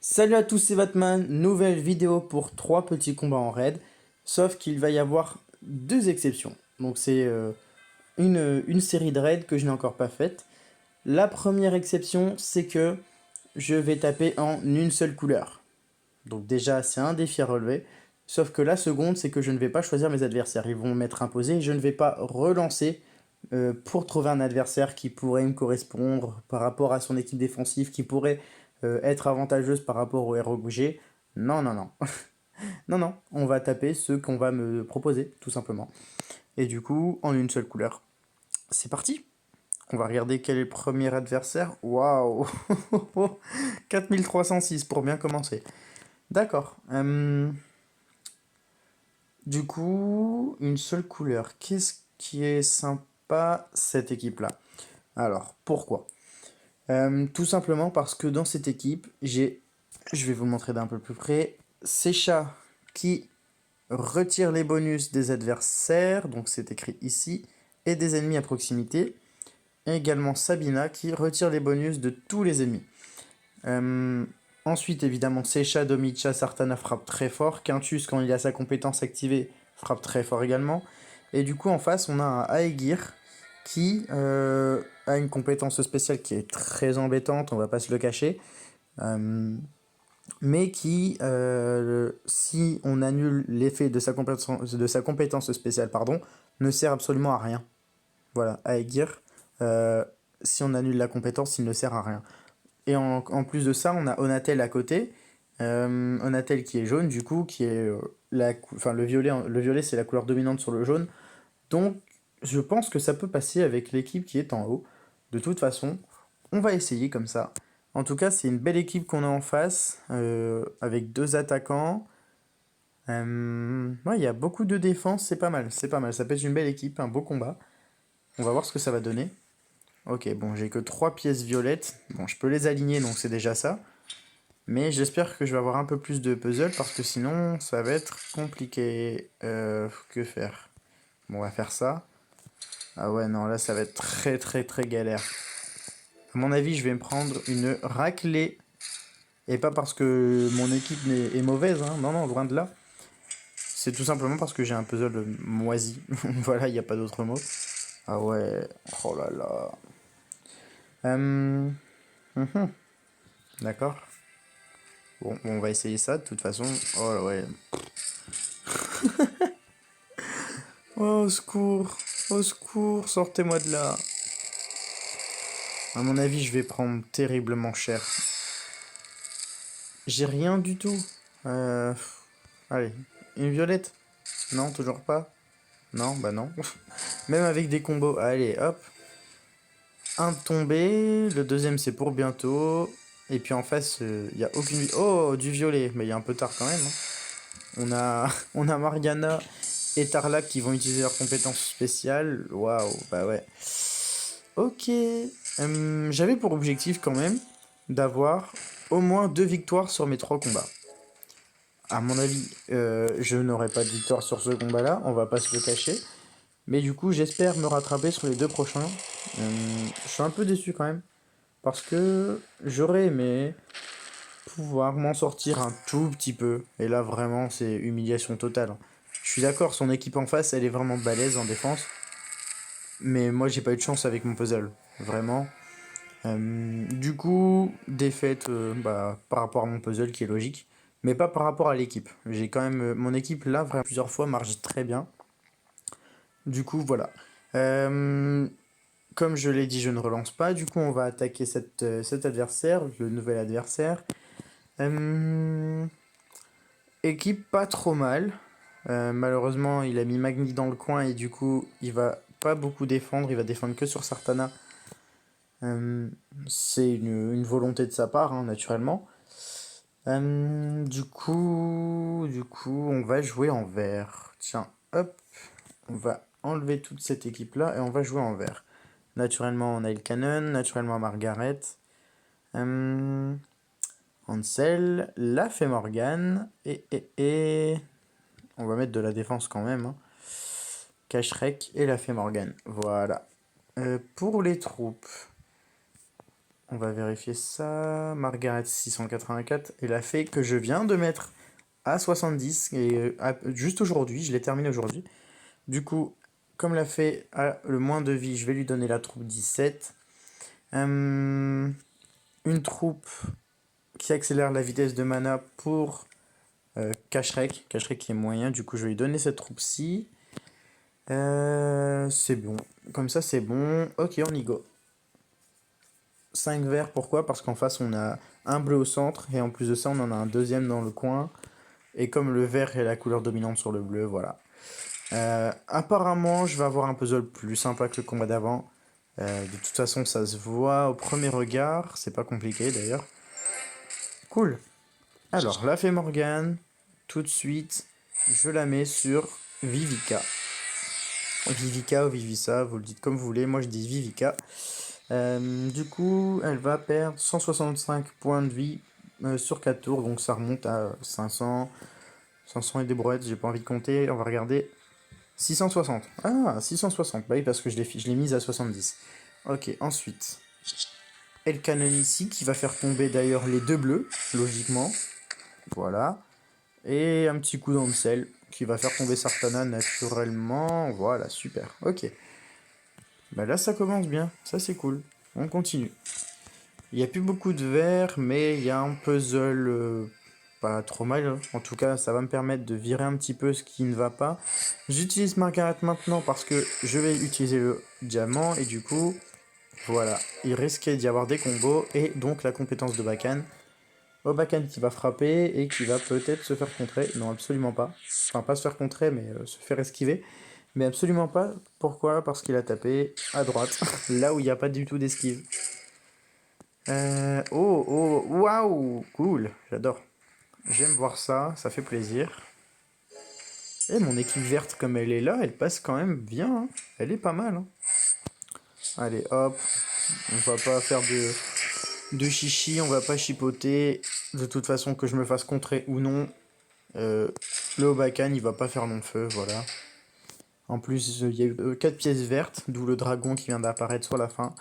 Salut à tous, c'est Batman, nouvelle vidéo pour 3 petits combats en raid, sauf qu'il va y avoir 2 exceptions. Donc c'est une série de raids que je n'ai encore pas faite. La première exception, c'est que je vais taper en une seule couleur. Donc déjà, c'est un défi à relever. Sauf que la seconde, c'est que je ne vais pas choisir mes adversaires. Ils vont m'être imposés et je ne vais pas relancer pour trouver un adversaire qui pourrait me correspondre par rapport à son équipe défensive, qui pourrait être avantageuse par rapport au héros que j'ai. Non, non, non. Non, non. On va taper ceux qu'on va me proposer, tout simplement. Et du coup, en une seule couleur. C'est parti. On va regarder quel est le premier adversaire. Waouh. 4306 pour bien commencer. D'accord. Du coup, une seule couleur. Qu'est-ce qui est sympa, cette équipe-là? Alors, pourquoi? Tout simplement parce que dans cette équipe, je vais vous le montrer d'un peu plus près, Secha qui retire les bonus des adversaires, donc c'est écrit ici, et des ennemis à proximité. Et également Sabina qui retire les bonus de tous les ennemis. Euh, Ensuite, évidemment, Secha, Domicha, Sartana frappe très fort. Quintus, quand il a sa compétence activée, frappe très fort également. Et du coup, en face, on a un Aegir qui a une compétence spéciale qui est très embêtante, on va pas se le cacher. Euh, mais qui, si on annule l'effet de sa compétence spéciale, pardon, ne sert absolument à rien. Voilà, Aegir, si on annule la compétence, il ne sert à rien. Et en plus de ça, on a Onatel à côté. Onatel qui est jaune, du coup, qui est enfin, le violet c'est la couleur dominante sur le jaune. Donc, je pense que ça peut passer avec l'équipe qui est en haut. De toute façon, on va essayer comme ça. En tout cas, c'est une belle équipe qu'on a en face, avec deux attaquants. Ouais, il y a beaucoup de défense, c'est pas mal, c'est pas mal. Ça peut être une belle équipe, un beau combat. On va voir ce que ça va donner. Ok, bon, j'ai que 3 pièces violettes. Bon, je peux les aligner, donc c'est déjà ça. Mais j'espère que je vais avoir un peu plus de puzzle, parce que sinon, ça va être compliqué. Que faire? Bon, on va faire ça. Ah ouais, non, là, ça va être très, très, très galère. À mon avis, je vais me prendre une raclée. Et pas parce que mon équipe est mauvaise, hein. Non, non, loin de là. C'est tout simplement parce que j'ai un puzzle moisi. Voilà, il n'y a pas d'autre mot. Ah ouais, oh là là. Mhm. D'accord. Bon, on va essayer ça de toute façon. Oh ouais. Oh, au secours. Au secours, sortez-moi de là. À mon avis, je vais prendre terriblement cher. J'ai rien du tout. Euh... Allez, une violette? Non, toujours pas. Non, bah non. Même avec des combos. Allez, hop. Un tombé. Le deuxième, c'est pour bientôt. Et puis en face, il n'y a aucune... Oh, du violet. Mais il est un peu tard quand même, hein. On a Mariana et Tarlac qui vont utiliser leurs compétences spéciales. Waouh, bah ouais. Ok. J'avais pour objectif quand même d'avoir au moins 2 victoires sur mes 3 combats. À mon avis, je n'aurai pas de victoire sur ce combat-là, on va pas se le cacher. Mais du coup, j'espère me rattraper sur les 2 prochains. Je suis un peu déçu quand même. Parce que j'aurais aimé pouvoir m'en sortir un tout petit peu. Et là, vraiment, c'est humiliation totale. Je suis d'accord, son équipe en face, elle est vraiment balèze en défense. Mais moi, j'ai pas eu de chance avec mon puzzle. Vraiment. Du coup, défaite par rapport à mon puzzle qui est logique. Mais pas par rapport à l'équipe. J'ai quand même. Mon équipe, là, vraiment, plusieurs fois, marche très bien. Du coup, voilà. Euh, Comme je l'ai dit, je ne relance pas. Du coup, on va attaquer cet adversaire, le nouvel adversaire. Euh, Équipe pas trop mal. Malheureusement, il a mis Magni dans le coin et du coup, il va pas beaucoup défendre. Il va défendre que sur Sartana. Euh, c'est une volonté de sa part, hein, naturellement. Du coup, on va jouer en vert. Tiens, hop, on va enlever toute cette équipe-là et on va jouer en vert. Naturellement, on a le Canon, naturellement Margaret, euh, Ansel, la Fée Morgane, et on va mettre de la défense quand même, hein. Cacherek et la Fée Morgane. Voilà. Pour les troupes, On va vérifier ça. Margaret 684. Elle a fait que je viens de mettre à 70. Et juste aujourd'hui, je l'ai terminé aujourd'hui. Du coup, comme l'a fait à le moins de vie, je vais lui donner la troupe 17. Une troupe qui accélère la vitesse de mana pour Kashrek. Kashrek qui est moyen. Du coup, je vais lui donner cette troupe-ci. C'est bon. Comme ça, c'est bon. Ok, on y go. 5 verts, pourquoi? Parce qu'en face, on a un bleu au centre. Et en plus de ça, on en a un deuxième dans le coin. Et comme le vert est la couleur dominante sur le bleu, voilà. Apparemment, je vais avoir un puzzle plus sympa que le combat d'avant. De toute façon, ça se voit au premier regard. C'est pas compliqué d'ailleurs. Cool. Alors, la fée Morgane, tout de suite, je la mets sur Vivica. Vivica ou Vivissa, vous le dites comme vous voulez. Moi, je dis Vivica. Du coup, elle va perdre 165 points de vie sur 4 tours. Donc, ça remonte à 500. 500 et des brouettes, j'ai pas envie de compter. On va regarder. 660. Ah, 660. Bah oui, parce que je l'ai mise à 70. Ok, ensuite. El Canon ici, qui va faire tomber d'ailleurs les deux bleus, logiquement. Voilà. Et un petit coup d'Ansel, qui va faire tomber Sartana naturellement. Voilà, super. Ok. Bah là, ça commence bien. Ça, c'est cool. On continue. Il n'y a plus beaucoup de verres, mais il y a un puzzle pas trop mal, hein. En tout cas, ça va me permettre de virer un petit peu ce qui ne va pas. J'utilise Margaret maintenant parce que je vais utiliser le diamant et du coup, voilà, il risquait d'y avoir des combos et donc la compétence de Bakan. Bakan qui va frapper et qui va peut-être se faire contrer. Non, absolument pas. Enfin, pas se faire contrer, mais se faire esquiver. Mais absolument pas. Pourquoi? Parce qu'il a tapé à droite, là où il n'y a pas du tout d'esquive. Oh, waouh, cool, j'adore. J'aime voir ça, ça fait plaisir. Et mon équipe verte, comme elle est là, elle passe quand même bien, hein. Elle est pas mal, hein. Allez, hop, on va pas faire de chichi, on va pas chipoter. De toute façon, que je me fasse contrer ou non, le Hobakan, il va pas faire long feu, voilà. En plus, il y a eu 4 pièces vertes, d'où le dragon qui vient d'apparaître sur la fin.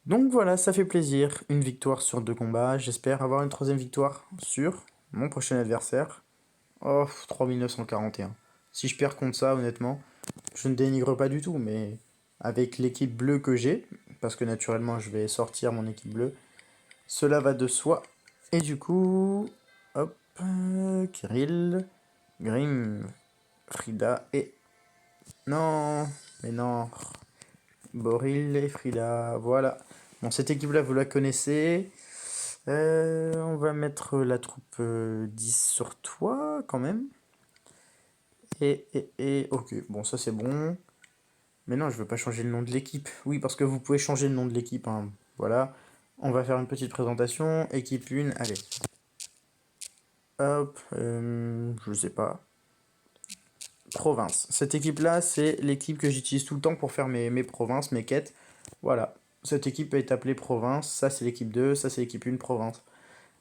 Donc voilà, ça fait plaisir. Une victoire sur 2 combats. J'espère avoir une troisième victoire sur mon prochain adversaire. Oh, 3941. Si je perds contre ça, honnêtement, je ne dénigre pas du tout, mais avec l'équipe bleue que j'ai, parce que naturellement je vais sortir mon équipe bleue, cela va de soi. Et du coup, hop, Kirill, Grim, Frida et... Non, mais non, Boril et Frida, voilà. Bon, cette équipe-là, vous la connaissez. On va mettre la troupe 10 sur toi, quand même. Ok, bon, ça c'est bon. Mais non, je veux pas changer le nom de l'équipe. Oui, parce que vous pouvez changer le nom de l'équipe, hein. Voilà. On va faire une petite présentation. Équipe 1, allez. Hop, je sais pas. Province. Cette équipe-là, c'est l'équipe que j'utilise tout le temps pour faire mes provinces, mes quêtes. Voilà. Cette équipe est appelée province. Ça, c'est l'équipe 2. Ça, c'est l'équipe 1, province.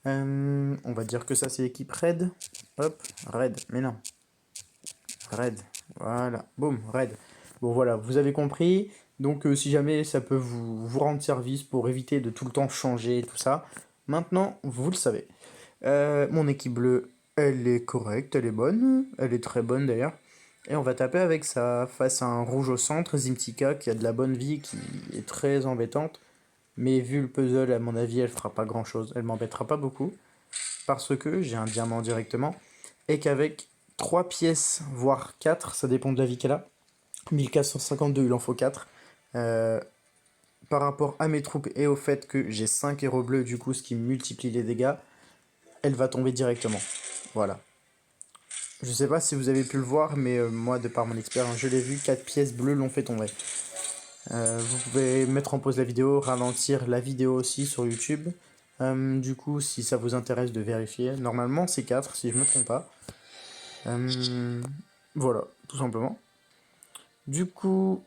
On va dire que ça, c'est l'équipe raid. Hop, raid. Mais non. Raid. Voilà. Boum, raid. Bon, voilà, vous avez compris. Donc, si jamais ça peut vous rendre service pour éviter de tout le temps changer tout ça, maintenant, vous le savez. Mon équipe bleue, elle est correcte, elle est bonne. Elle est très bonne d'ailleurs. Et on va taper avec ça face à un rouge au centre, Zimtika, qui a de la bonne vie, qui est très embêtante. Mais vu le puzzle, à mon avis, elle fera pas grand chose. Elle m'embêtera pas beaucoup. Parce que j'ai un diamant directement. Et qu'avec 3 pièces, voire 4, ça dépend de la vie qu'elle a. 1452, il en faut 4. Par rapport à mes troupes et au fait que j'ai 5 héros bleus, du coup, ce qui multiplie les dégâts, elle va tomber directement. Voilà. Je sais pas si vous avez pu le voir, mais moi, de par mon expérience, je l'ai vu, 4 pièces bleues l'ont fait tomber. Vous pouvez mettre en pause la vidéo, ralentir la vidéo aussi sur YouTube. Du coup, si ça vous intéresse de vérifier, normalement c'est 4 si je me trompe pas. Voilà, tout simplement. Du coup,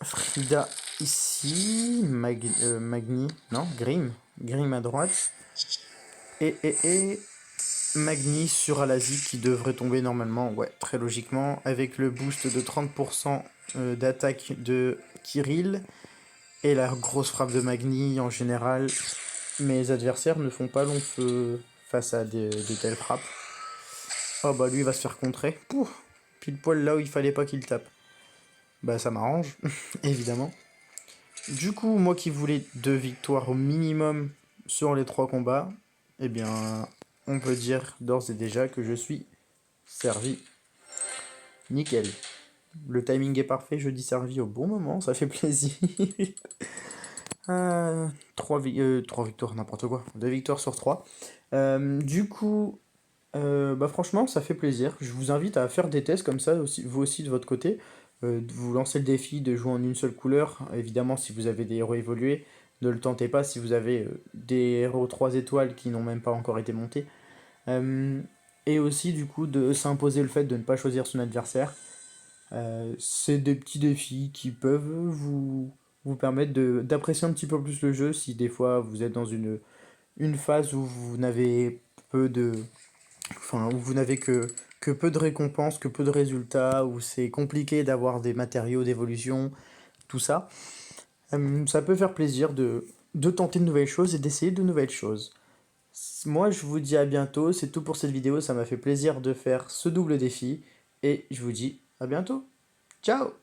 Frida ici, Magni, non, Grim à droite. Et Magni sur Alazi qui devrait tomber normalement, ouais, très logiquement, avec le boost de 30% d'attaque de Kirill Et la grosse frappe de Magni, en général, mes adversaires ne font pas long feu face à de telles frappes. Oh bah lui il va se faire contrer. Pouf, pile poil là où il fallait pas qu'il tape. Bah ça m'arrange, évidemment. Du coup, moi qui voulais 2 victoires au minimum sur les 3 combats, eh bien, on peut dire d'ores et déjà que je suis servi. Nickel. Le timing est parfait, je dis servi au bon moment, ça fait plaisir. 3 victoires, n'importe quoi. 2 victoires sur 3. Du coup, bah franchement, ça fait plaisir. Je vous invite à faire des tests comme ça, aussi, vous aussi de votre côté. De vous lancer le défi de jouer en une seule couleur. Évidemment, si vous avez des héros évolués, ne le tentez pas si vous avez des héros 3 étoiles qui n'ont même pas encore été montés. Euh, et aussi, du coup, de s'imposer le fait de ne pas choisir son adversaire. C'est des petits défis qui peuvent vous permettre d'apprécier un petit peu plus le jeu si des fois vous êtes dans une phase où vous n'avez peu de, enfin, où vous n'avez que peu de récompenses, que peu de résultats, où c'est compliqué d'avoir des matériaux d'évolution, tout ça. Ça peut faire plaisir de tenter de nouvelles choses et d'essayer de nouvelles choses. Moi, je vous dis à bientôt, c'est tout pour cette vidéo, ça m'a fait plaisir de faire ce double défi, et je vous dis à bientôt. Ciao!